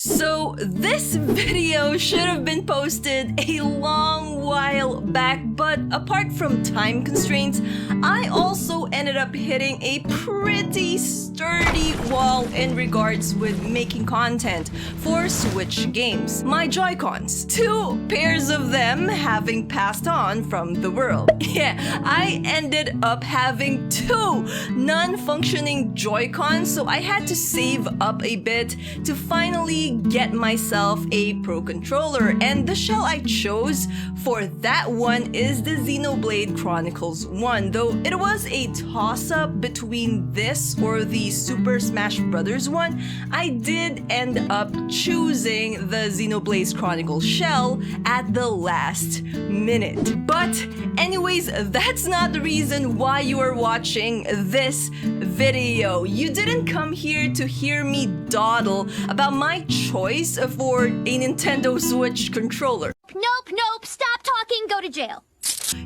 So this video should have been posted a long while back, but apart from time constraints, I also ended up hitting a pretty sturdy wall in regards with making content for Switch games. My Joy-Cons, 2 pairs of them having passed on from the world. Yeah, I ended up having 2 non-functioning Joy-Cons, so I had to save up a bit to finally get myself a Pro controller, and the shell I chose for that one is the Xenoblade Chronicles 1, though it was a toss-up between this or the Super Smash Bros. One. I did end up choosing the Xenoblade Chronicles shell at the last minute. But anyways, that's not the reason why you are watching this video. You didn't come here to hear me dawdle about my choice for a Nintendo Switch controller. Nope, stop talking, go to jail.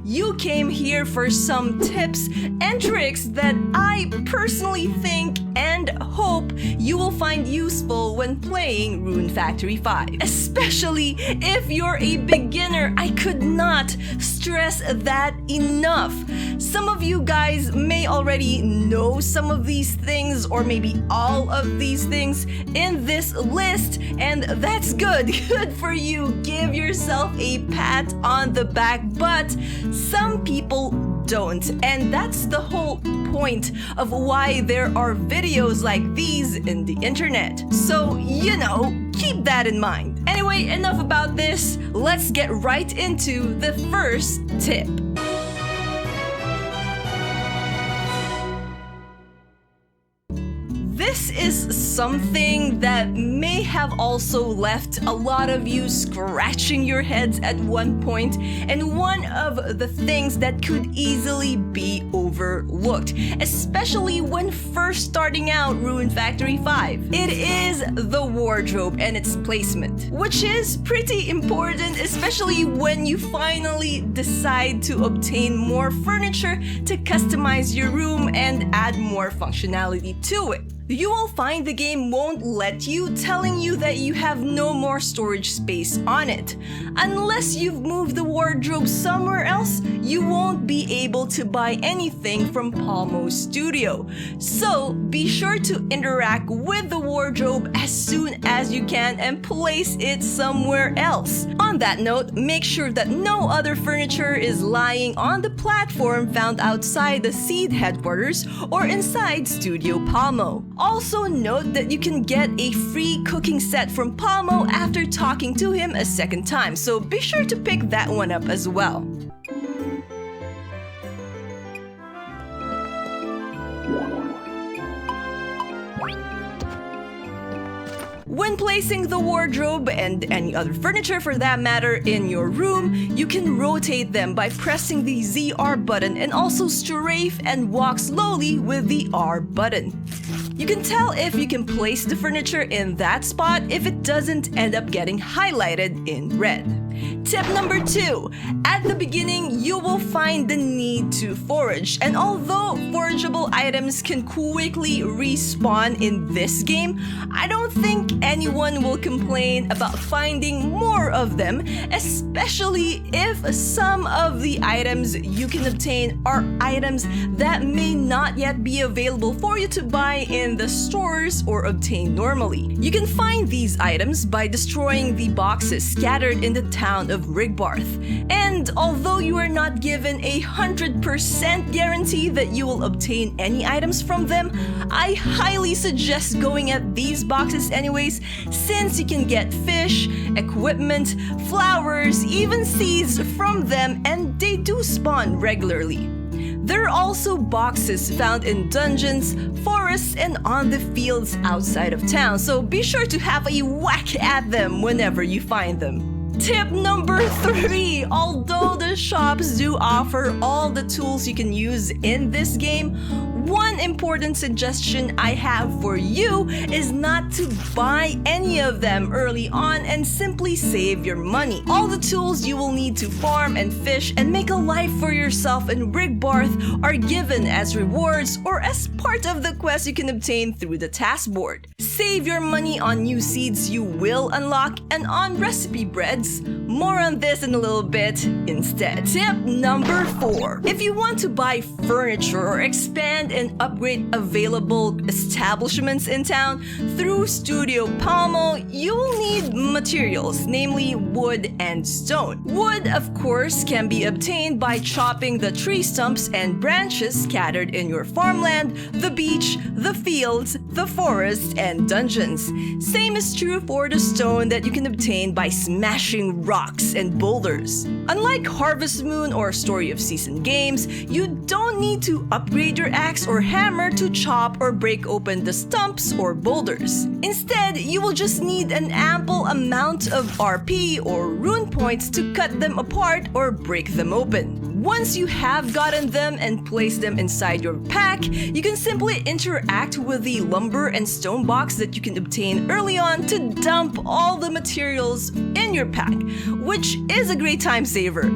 You came here for some tips and tricks that I personally think and hope you will find useful when playing Rune Factory 5. Especially if you're a beginner, I could not stress that enough. Some of you guys may already know some of these things or maybe all of these things in this list, and that's good. Good for you. Give yourself a pat on the back, but some people don't, and that's the whole point of why there are videos like these in the internet. So, you know, keep that in mind. Anyway, enough about this. Let's get right into the first tip. This is something that may have also left a lot of you scratching your heads at one point, and one of the things that could easily be overlooked, especially when first starting out Rune Factory 5. It is the wardrobe and its placement, which is pretty important, especially when you finally decide to obtain more furniture to customize your room and add more functionality to it. You will find the game won't let you, telling you that you have no more storage space on it. Unless you've moved the wardrobe somewhere else, you won't be able to buy anything from Palmo's studio. So be sure to interact with the wardrobe as soon as you can and place it somewhere else. On that note, make sure that no other furniture is lying on the platform found outside the Seed headquarters or inside Studio Palmo. Also note that you can get a free cooking set from Palmo after talking to him a second time, so be sure to pick that one up as well. When placing the wardrobe and any other furniture for that matter in your room, you can rotate them by pressing the ZR button and also strafe and walk slowly with the R button. You can tell if you can place the furniture in that spot if it doesn't end up getting highlighted in red. Tip number 2. At the beginning, you will find the need to forage, and although forageable items can quickly respawn in this game, I don't think anyone will complain about finding more of them, especially if some of the items you can obtain are items that may not yet be available for you to buy in the stores or obtain normally. You can find these items by destroying the boxes scattered in the town of Rigbarth, and although you are not given 100% guarantee that you will obtain any items from them, I highly suggest going at these boxes anyways, since you can get fish, equipment, flowers, even seeds from them, and they do spawn regularly. There are also boxes found in dungeons, forests, and on the fields outside of town, so be sure to have a whack at them whenever you find them. Tip number 3. Although the shops do offer all the tools you can use in this game, One important suggestion I have for you is not to buy any of them early on and simply save your money. All the tools you will need to farm and fish and make a life for yourself in Rigbarth are given as rewards or as part of the quest you can obtain through the task board. Save your money on new seeds you will unlock and on recipe breads. More on this in a little bit instead. Tip number 4. If you want to buy furniture or expand and upgrade available establishments in town through Studio Palmo, you will need materials, namely wood and stone. Wood, of course, can be obtained by chopping the tree stumps and branches scattered in your farmland, the beach, the fields, the forest, and dungeons. Same is true for the stone that you can obtain by smashing rocks and boulders. Unlike Harvest Moon or Story of Season games, you don't need to upgrade your axe or hammer to chop or break open the stumps or boulders. Instead, you will just need an ample amount of RP or rune points to cut them apart or break them open. Once you have gotten them and placed them inside your pack, you can simply interact with the lumber and stone box that you can obtain early on to dump all the materials in your pack, which is a great time saver.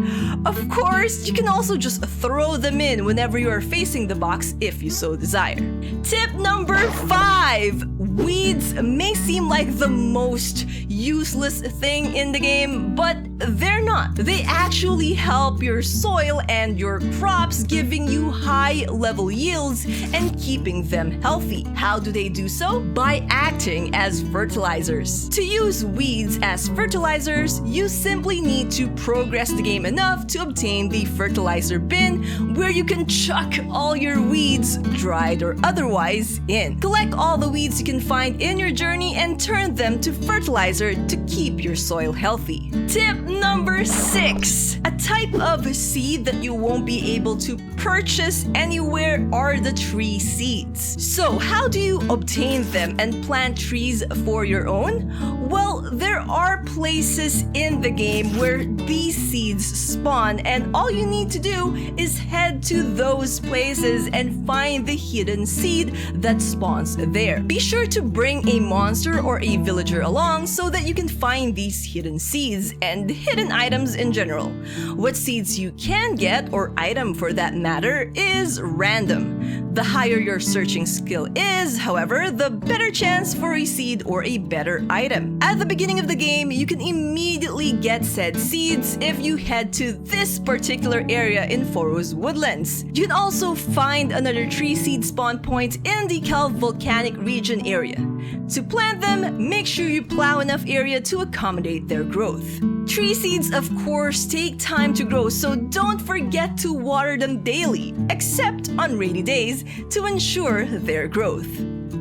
Of course, you can also just throw them in whenever you are facing the box if you so desire. Tip number 5. Weeds may seem like the most useless thing in the game, but they're not. They actually help your soil and your crops, giving you high level yields and keeping them healthy. How do they do so? By acting as fertilizers. To use weeds as fertilizers, you simply need to progress the game enough to obtain the fertilizer bin, where you can chuck all your weeds, dried or otherwise, in. Collect all the weeds you can find in your journey and turn them to fertilizer to keep your soil healthy. Tip number 6. A type of seed that you won't be able to purchase anywhere are the tree seeds. So how do you obtain them and plant trees for your own? Well, there are places in the game where these seeds spawn, and all you need to do is head to those places and find the hidden seed that spawns there. Be sure to bring a monster or a villager along so that you can find these hidden seeds and hidden items in general. What seeds you can get, or item for that matter, is random. The higher your searching skill is, however, the better chance for a seed or a better item. At the beginning of the game, you can immediately get said seeds if you head to this particular area in Forest Woodlands. You can also find another tree seed spawn point in the Kelv Volcanic region area. To plant them, make sure you plow enough area to accommodate their growth. Tree seeds, of course, take time to grow, so don't forget to water them daily, except on rainy days, to ensure their growth.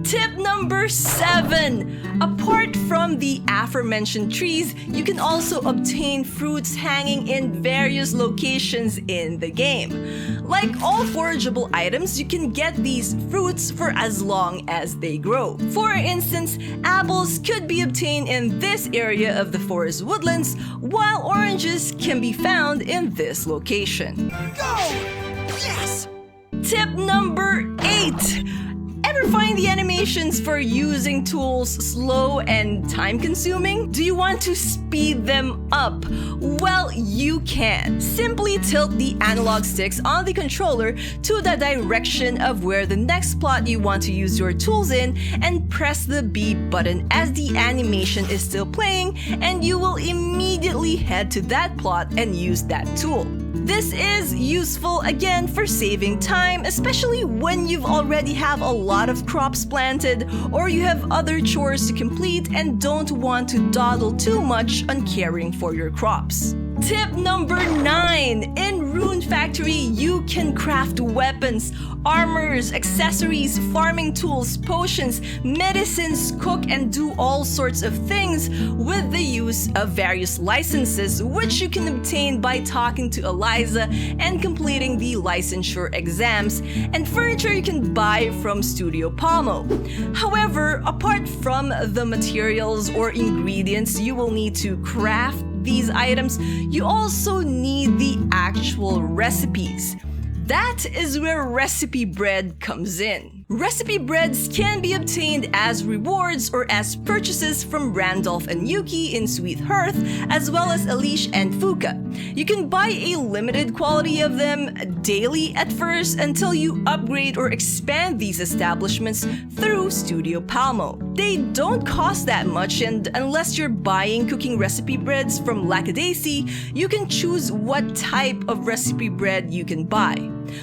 Tip number 7. Apart from the aforementioned trees, you can also obtain fruits hanging in various locations in the game. Like all forageable items, you can get these fruits for as long as they grow. For instance, apples could be obtained in this area of the forest woodlands, while oranges can be found in this location. Go! Yes! Tip number 8. Ever find the animations for using tools slow and time-consuming? Do you want to speed them up? Well, you can. Simply tilt the analog sticks on the controller to the direction of where the next plot you want to use your tools in and press the B button as the animation is still playing, and you will immediately head to that plot and use that tool. This is useful again for saving time, especially when you've already have a lot of crops planted or you have other chores to complete and don't want to dawdle too much on caring for your crops. Tip number 9. In Rune Factory, you can craft weapons, armors, accessories, farming tools, potions, medicines, cook, and do all sorts of things with the use of various licenses, which you can obtain by talking to Eliza and completing the licensure exams, and furniture you can buy from Studio Palmo. However, apart from the materials or ingredients you will need to craft these items, you also need the actual recipes. That is where recipe bread comes in. Recipe breads can be obtained as rewards or as purchases from Randolph and Yuki in Sweet Hearth, as well as Elish and Fuka. You can buy a limited quantity of them daily at first until you upgrade or expand these establishments through Studio Palmo. They don't cost that much, and unless you're buying cooking recipe breads from Lackadaisy, you can choose what type of recipe bread you can buy.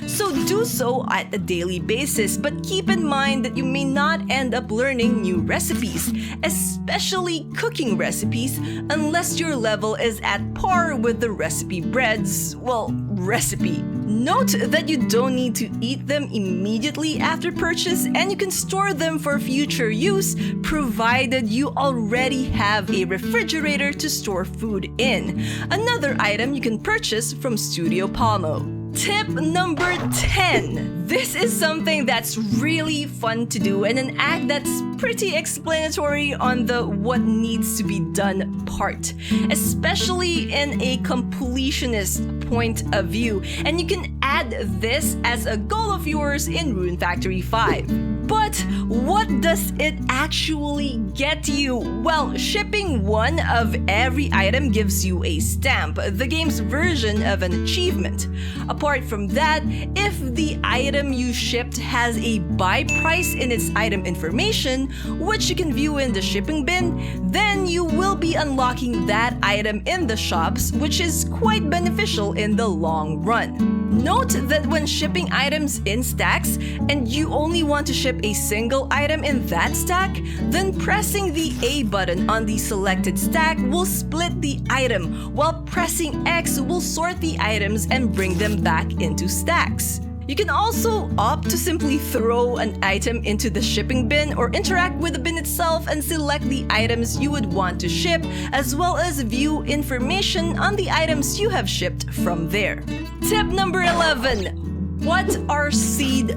So do so at a daily basis, but keep in mind that you may not end up learning new recipes, especially cooking recipes, unless your level is at par with the recipe bread's, recipe. Note that you don't need to eat them immediately after purchase, and you can store them for future use, provided you already have a refrigerator to store food in. Another item you can purchase from Studio Palmo. Tip number 10. This is something that's really fun to do and an act that's pretty explanatory on the what needs to be done part, especially in a completionist point of view, and you can add this as a goal of yours in Rune Factory 5. But what does it actually get you? Well, shipping one of every item gives you a stamp, the game's version of an achievement. Apart from that, if the item you shipped has a buy price in its item information, which you can view in the shipping bin, then you will be unlocking that item in the shops, which is quite beneficial in the long run. Note that when shipping items in stacks and you only want to ship a single item in that stack, then pressing the A button on the selected stack will split the item, while pressing X will sort the items and bring them back into stacks. You can also opt to simply throw an item into the shipping bin or interact with the bin itself and select the items you would want to ship, as well as view information on the items you have shipped from there. Tip number 11. What are seed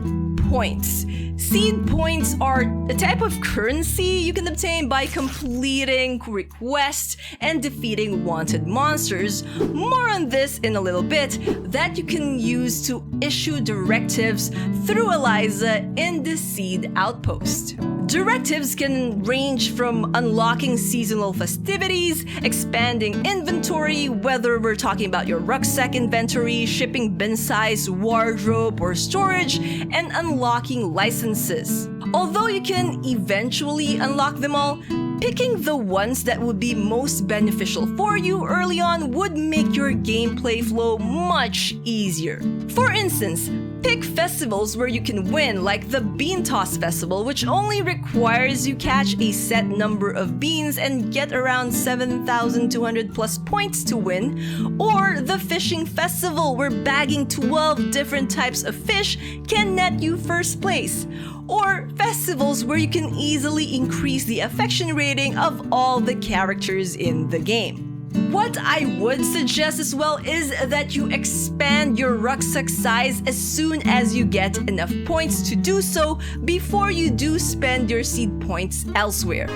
points? Seed points are a type of currency you can obtain by completing requests and defeating wanted monsters. More on this in a little bit, that you can use to issue directives through Eliza in the Seed Outpost. Directives can range from unlocking seasonal festivities, expanding inventory, whether we're talking about your rucksack inventory, shipping bin size, wardrobe, or storage, and unlocking licenses. Although you can eventually unlock them all, picking the ones that would be most beneficial for you early on would make your gameplay flow much easier. For instance, pick festivals where you can win, like the Bean Toss Festival, which only requires you catch a set number of beans and get around 7,200 plus points to win, or the Fishing Festival, where bagging 12 different types of fish can net you first place, or festivals where you can easily increase the affection rating of all the characters in the game. What I would suggest as well is that you expand your rucksack size as soon as you get enough points to do so before you do spend your seed points elsewhere.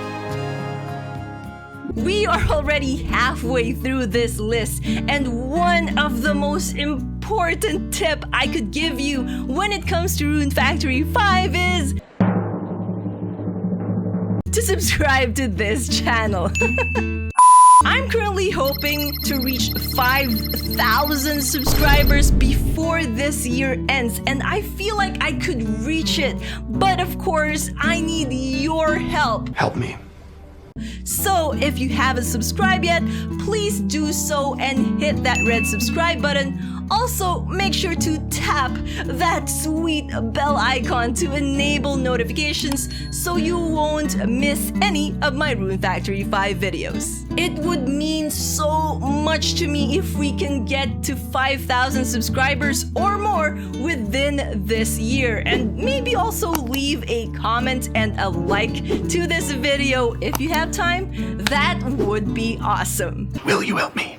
We are already halfway through this list, and one of the most important tip I could give you when it comes to Rune Factory 5 is to subscribe to this channel. I'm currently hoping to reach 5,000 subscribers before this year ends, and I feel like I could reach it, but of course, I need your help. Help me. So if you haven't subscribed yet, please do so and hit that red subscribe button. Also, make sure to tap that sweet bell icon to enable notifications so you won't miss any of my Rune Factory 5 videos. It would mean so much to me if we can get to 5,000 subscribers or more within this year, and maybe also leave a comment and a like to this video if you have time. That would be awesome. Will you help me?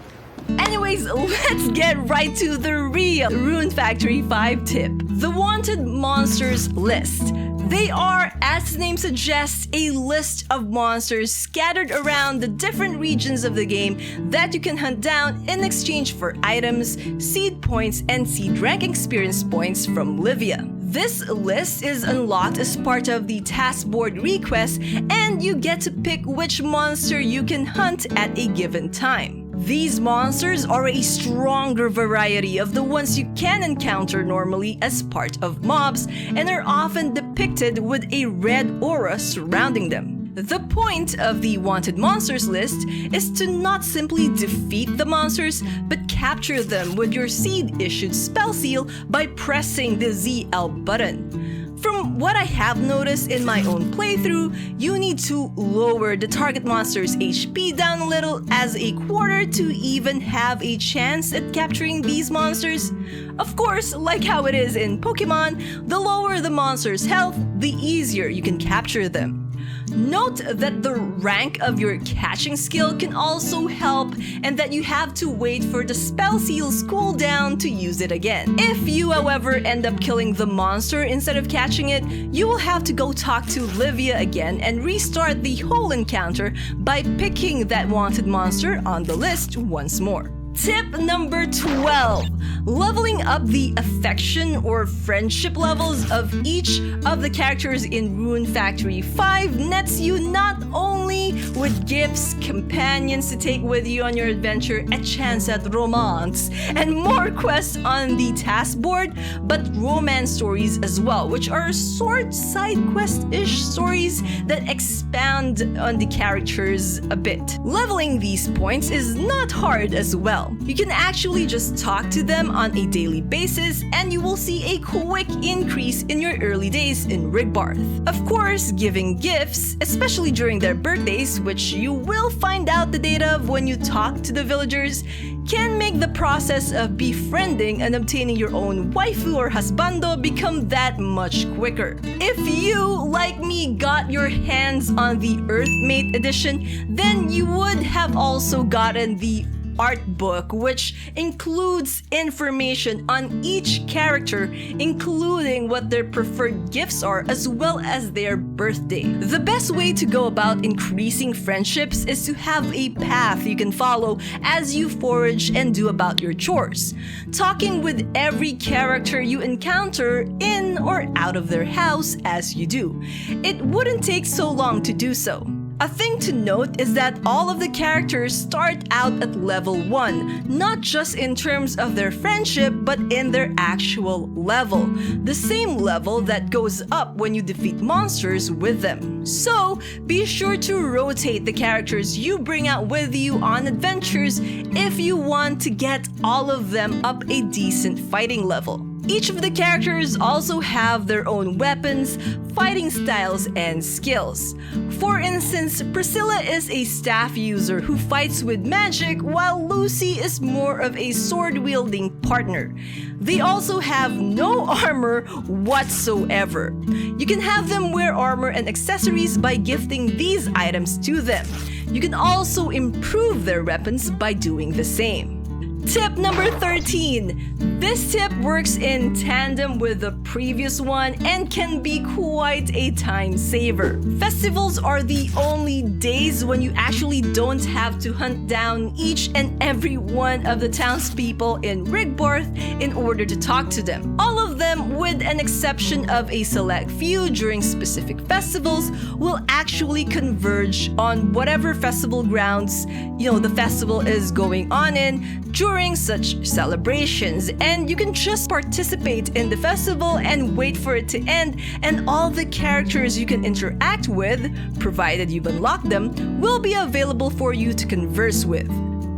Anyways, let's get right to the real Rune Factory 5 tip. The wanted monsters list. They are, as the name suggests, a list of monsters scattered around the different regions of the game that you can hunt down in exchange for items, seed points, and seed rank experience points from Livia. This list is unlocked as part of the task board request, and you get to pick which monster you can hunt at a given time. These monsters are a stronger variety of the ones you can encounter normally as part of mobs, and are often depicted with a red aura surrounding them. The point of the wanted monsters list is to not simply defeat the monsters, but capture them with your seed-issued spell seal by pressing the ZL button. From what I have noticed in my own playthrough, you need to lower the target monster's HP down a little as a quarter to even have a chance at capturing these monsters. Of course, like how it is in Pokemon, the lower the monster's health, the easier you can capture them. Note that the rank of your catching skill can also help, and that you have to wait for the spell seal's cooldown to use it again. If you, however, end up killing the monster instead of catching it, you will have to go talk to Livia again and restart the whole encounter by picking that wanted monster on the list once more. Tip number 12. Leveling up the affection or friendship levels of each of the characters in Rune Factory 5 nets you not only with gifts, companions to take with you on your adventure, a chance at romance, and more quests on the task board, but romance stories as well, which are sort side quest-ish stories that expand on the characters a bit. Leveling these points is not hard as well. You can actually just talk to them on a daily basis, and you will see a quick increase in your early days in Rigbarth. Of course, giving gifts, especially during their birthdays, which you will find out the date of when you talk to the villagers, can make the process of befriending and obtaining your own waifu or husbando become that much quicker. If you, like me, got your hands on the Earthmate edition, then you would have also gotten the art book, which includes information on each character, including what their preferred gifts are as well as their birthday. The best way to go about increasing friendships is to have a path you can follow as you forage and do about your chores, talking with every character you encounter in or out of their house as you do. It wouldn't take so long to do so. A thing to note is that all of the characters start out at level 1, not just in terms of their friendship, but in their actual level. The same level that goes up when you defeat monsters with them. So, be sure to rotate the characters you bring out with you on adventures if you want to get all of them up a decent fighting level. Each of the characters also have their own weapons, fighting styles, and skills. For instance, Priscilla is a staff user who fights with magic, while Lucy is more of a sword-wielding partner. They also have no armor whatsoever. You can have them wear armor and accessories by gifting these items to them. You can also improve their weapons by doing the same. Tip number 13. This tip works in tandem with the previous one and can be quite a time saver. Festivals are the only days when you actually don't have to hunt down each and every one of the townspeople in Rigbarth in order to talk to them. All of them, with an exception of a select few during specific festivals, will actually converge on whatever festival grounds the festival is going on in during such celebrations, and you can just participate in the festival and wait for it to end, and all the characters you can interact with, provided you've unlocked them, will be available for you to converse with.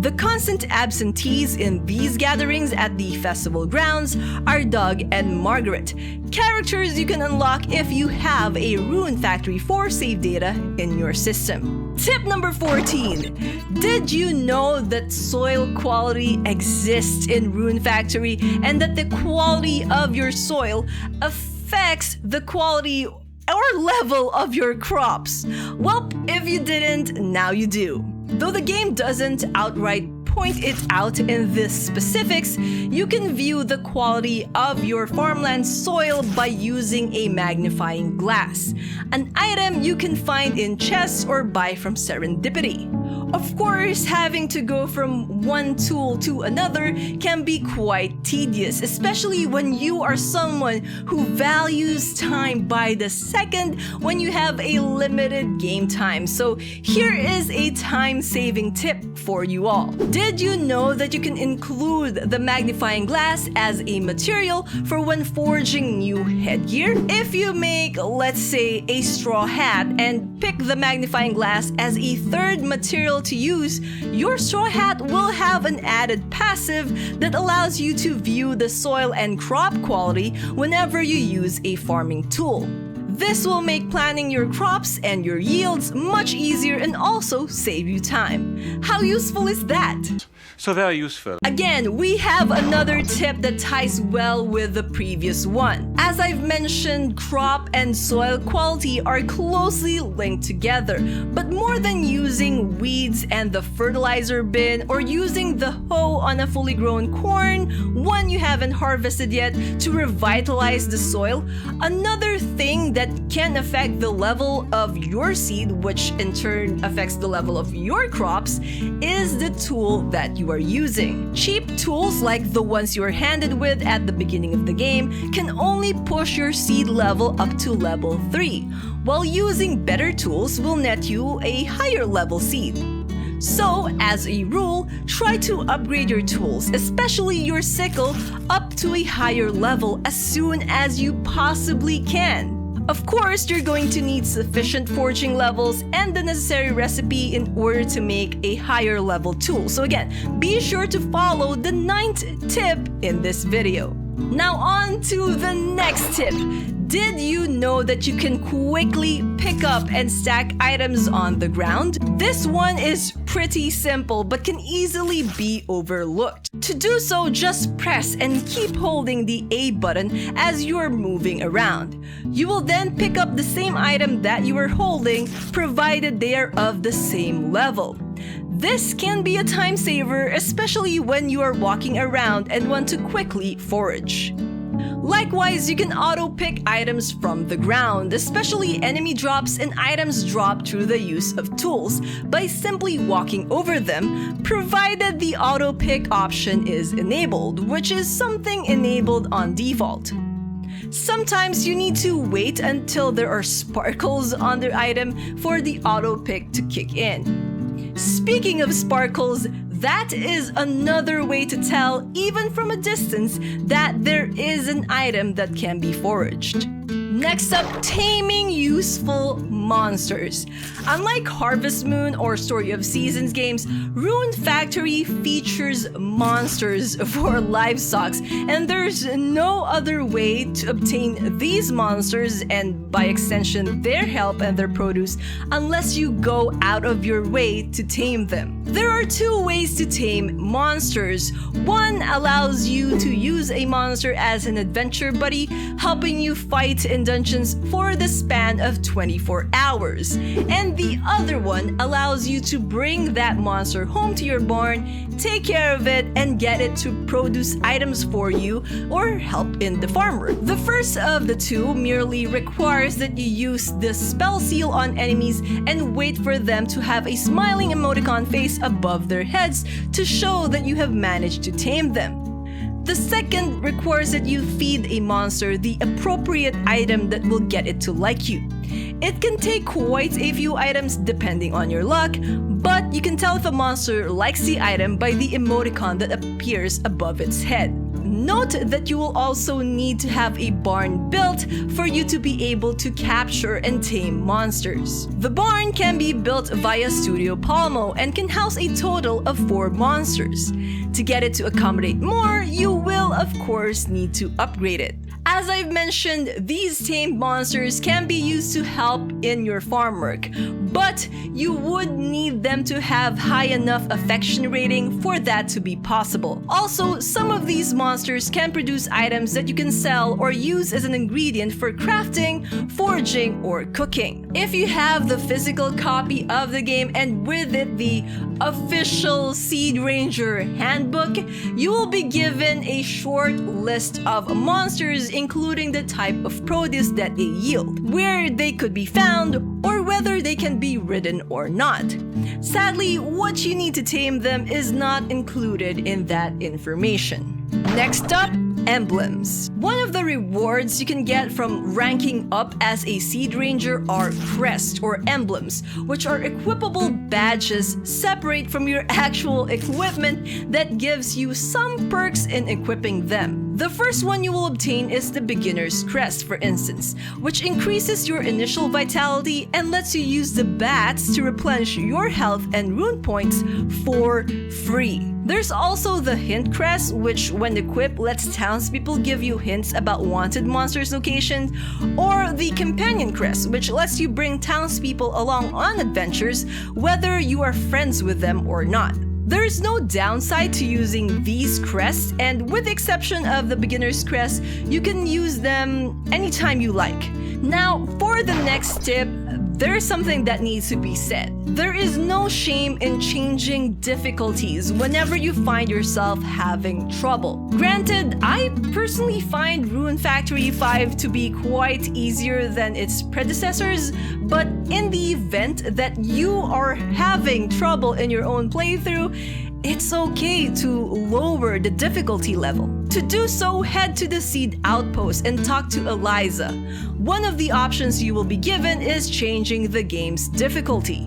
The constant absentees in these gatherings at the festival grounds are Doug and Margaret, characters you can unlock if you have a Rune Factory 4 save data in your system. Tip number 14. Did you know that soil quality exists in Rune Factory, and that the quality of your soil affects the quality or level of your crops? Well, if you didn't, now you do. Though the game doesn't outright point it out in the specifics, you can view the quality of your farmland soil by using a magnifying glass, an item you can find in chests or buy from Serendipity. Of course, having to go from one tool to another can be quite tedious, especially when you are someone who values time by the second when you have a limited game time. So here is a time-saving tip for you all. Did you know that you can include the magnifying glass as a material for when forging new headgear? If you make, let's say, a straw hat and pick the magnifying glass as a third material to use, your straw hat will have an added passive that allows you to view the soil and crop quality whenever you use a farming tool. This will make planning your crops and your yields much easier and also save you time. How useful is that? So very useful. Again, we have another tip that ties well with the previous one. As I've mentioned, crop and soil quality are closely linked together. But more than using weeds and the fertilizer bin or using the hoe on a fully grown corn, one you haven't harvested yet, to revitalize the soil, another thing that can affect the level of your seed, which in turn affects the level of your crops, is the tool that you are using. Cheap tools like the ones you are handed with at the beginning of the game can only push your seed level up to level 3, while using better tools will net you a higher level seed. So, as a rule, try to upgrade your tools, especially your sickle, up to a higher level as soon as you possibly can. Of course, you're going to need sufficient forging levels and the necessary recipe in order to make a higher level tool. So again, be sure to follow the 9th tip in this video. Now on to the next tip. Did you know that you can quickly pick up and stack items on the ground? This one is pretty simple but can easily be overlooked. To do so, just press and keep holding the A button as you're moving around. You will then pick up the same item that you were holding, provided they are of the same level. This can be a time saver, especially when you are walking around and want to quickly forage. Likewise, you can auto-pick items from the ground, especially enemy drops and items dropped through the use of tools, by simply walking over them, provided the auto-pick option is enabled, which is something enabled on default. Sometimes you need to wait until there are sparkles on the item for the auto-pick to kick in. Speaking of sparkles, that is another way to tell, even from a distance, that there is an item that can be foraged. Next up, taming useful monsters. Unlike Harvest Moon or Story of Seasons games, Rune Factory features monsters for livestock, and there's no other way to obtain these monsters and by extension their help and their produce unless you go out of your way to tame them. There are two ways to tame monsters. One allows you to use a monster as an adventure buddy, helping you fight in dungeons for the span of 24 hours. And the other one allows you to bring that monster home to your barn, take care of it, and get it to produce items for you or help in the farm work. The first of the two merely requires that you use the spell seal on enemies and wait for them to have a smiling emoticon face above their heads to show that you have managed to tame them. The second requires that you feed a monster the appropriate item that will get it to like you. It can take quite a few items depending on your luck, but you can tell if a monster likes the item by the emoticon that appears above its head. Note that you will also need to have a barn built for you to be able to capture and tame monsters. The barn can be built via Studio Palmo and can house a total of 4 monsters. To get it to accommodate more, you will of course need to upgrade it. As I've mentioned, these tamed monsters can be used to help in your farm work, but you would need them to have high enough affection rating for that to be possible. Also, some of these monsters can produce items that you can sell or use as an ingredient for crafting, foraging, or cooking. If you have the physical copy of the game and with it the official Seed Ranger handbook, you will be given a short list of monsters including the type of produce that they yield, where they could be found, or whether they can be ridden or not. Sadly, what you need to tame them is not included in that information. Next up, emblems. One of the rewards you can get from ranking up as a Seed Ranger are crests or emblems, which are equipable badges separate from your actual equipment that gives you some perks in equipping them. The first one you will obtain is the beginner's crest, for instance, which increases your initial vitality and lets you use the bats to replenish your health and rune points for free. There's also the hint crest, which when equipped lets townspeople give you hints about wanted monsters' locations, or the companion crest, which lets you bring townspeople along on adventures whether you are friends with them or not. There is no downside to using these crests, and with the exception of the beginner's crest, you can use them anytime you like. Now, for the next tip, there is something that needs to be said. There is no shame in changing difficulties whenever you find yourself having trouble. Granted, I personally find Rune Factory 5 to be quite easier than its predecessors, but in the event that you are having trouble in your own playthrough, it's okay to lower the difficulty level. To do so, head to the Seed Outpost and talk to Eliza. One of the options you will be given is changing the game's difficulty.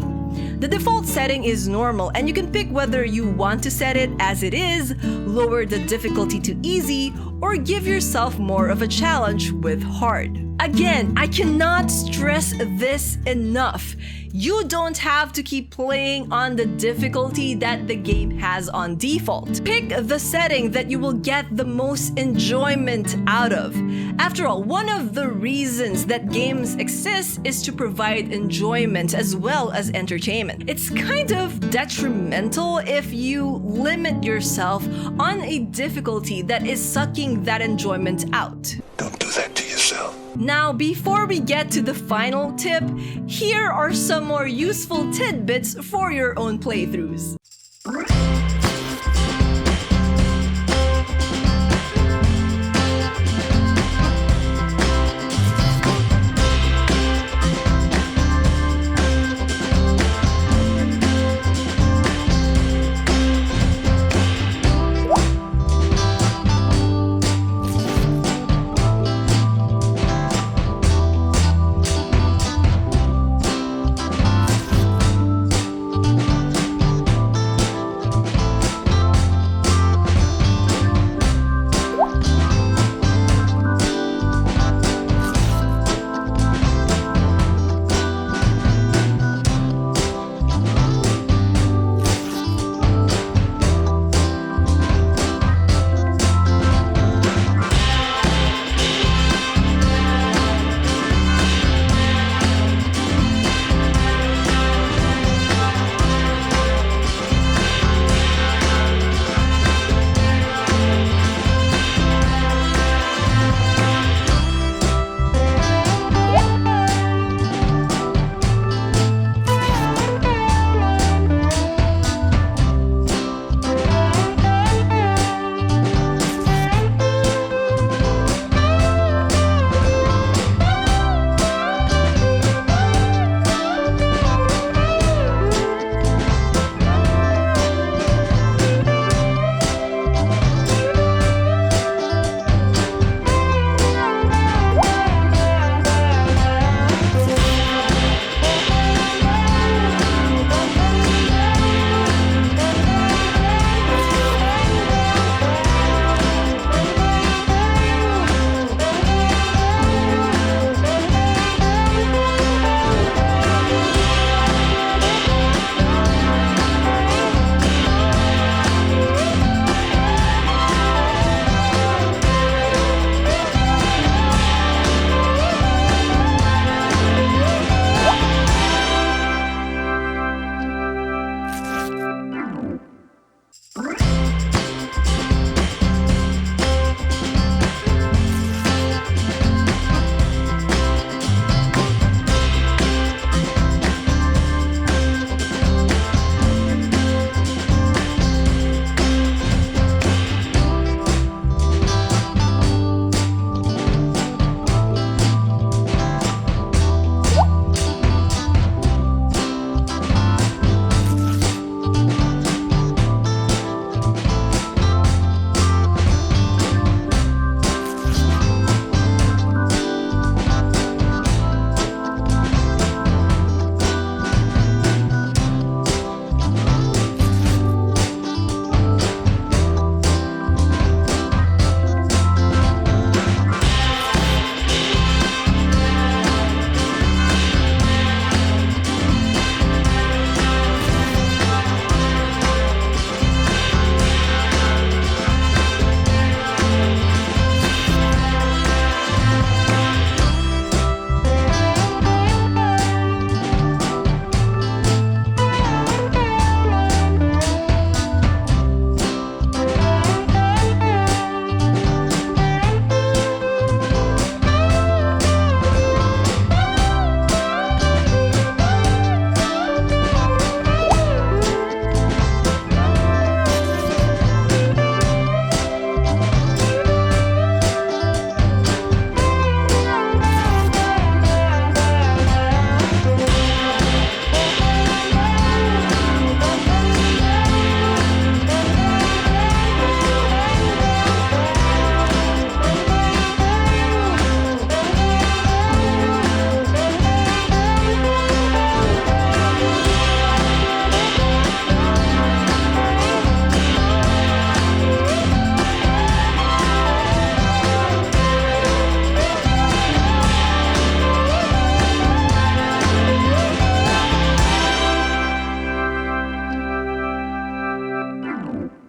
The default setting is normal, and you can pick whether you want to set it as it is, lower the difficulty to easy, or give yourself more of a challenge with hard. Again, I cannot stress this enough. You don't have to keep playing on the difficulty that the game has on default. Pick the setting that you will get the most enjoyment out of. After all, one of the reasons that games exist is to provide enjoyment as well as entertainment. It's kind of detrimental if you limit yourself on a difficulty that is sucking that enjoyment out. Don't do that to yourself. Now, before we get to the final tip, here are some more useful tidbits for your own playthroughs.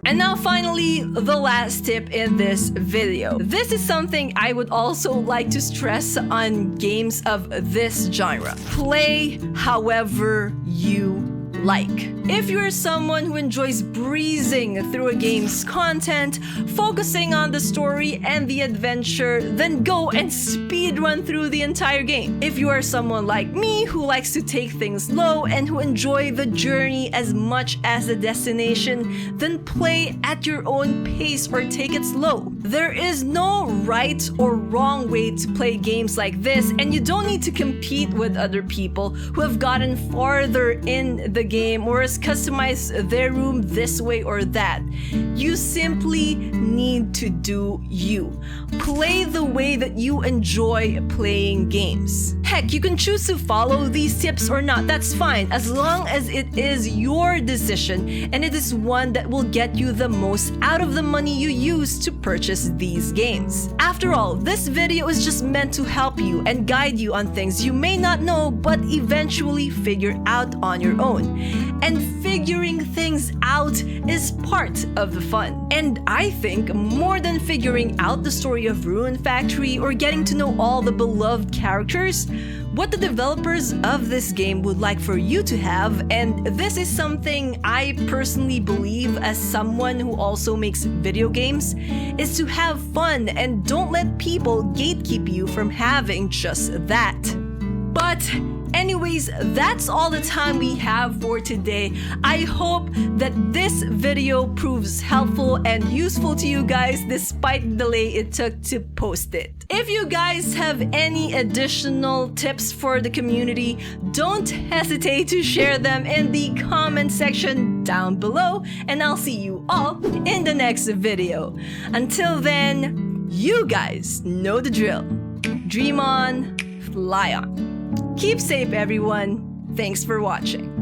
And now finally, the last tip in this video. This is something I would also like to stress on games of this genre. Play however you like. If you're someone who enjoys breezing through a game's content, focusing on the story and the adventure, then go and speedrun through the entire game. If you are someone like me who likes to take things slow and who enjoy the journey as much as the destination, then play at your own pace or take it slow. There is no right or wrong way to play games like this, and you don't need to compete with other people who have gotten farther in the game or has customized their room this way or that. You simply need to do you. Play the way that you enjoy playing games. Heck, you can choose to follow these tips or not, that's fine, as long as it is your decision and it is one that will get you the most out of the money you use to purchase these games. After all, this video is just meant to help you and guide you on things you may not know but eventually figure out on your own. And figuring things out is part of the fun. And I think more than figuring out the story of Rune Factory or getting to know all the beloved characters, what the developers of this game would like for you to have, and this is something I personally believe as someone who also makes video games, is to have fun and don't let people gatekeep you from having just that. But anyways, that's all the time we have for today. I hope that this video proves helpful and useful to you guys despite the delay it took to post it. If you guys have any additional tips for the community, don't hesitate to share them in the comment section down below, and I'll see you all in the next video. Until then, you guys know the drill. Dream on, fly on. Keep safe, everyone. Thanks for watching.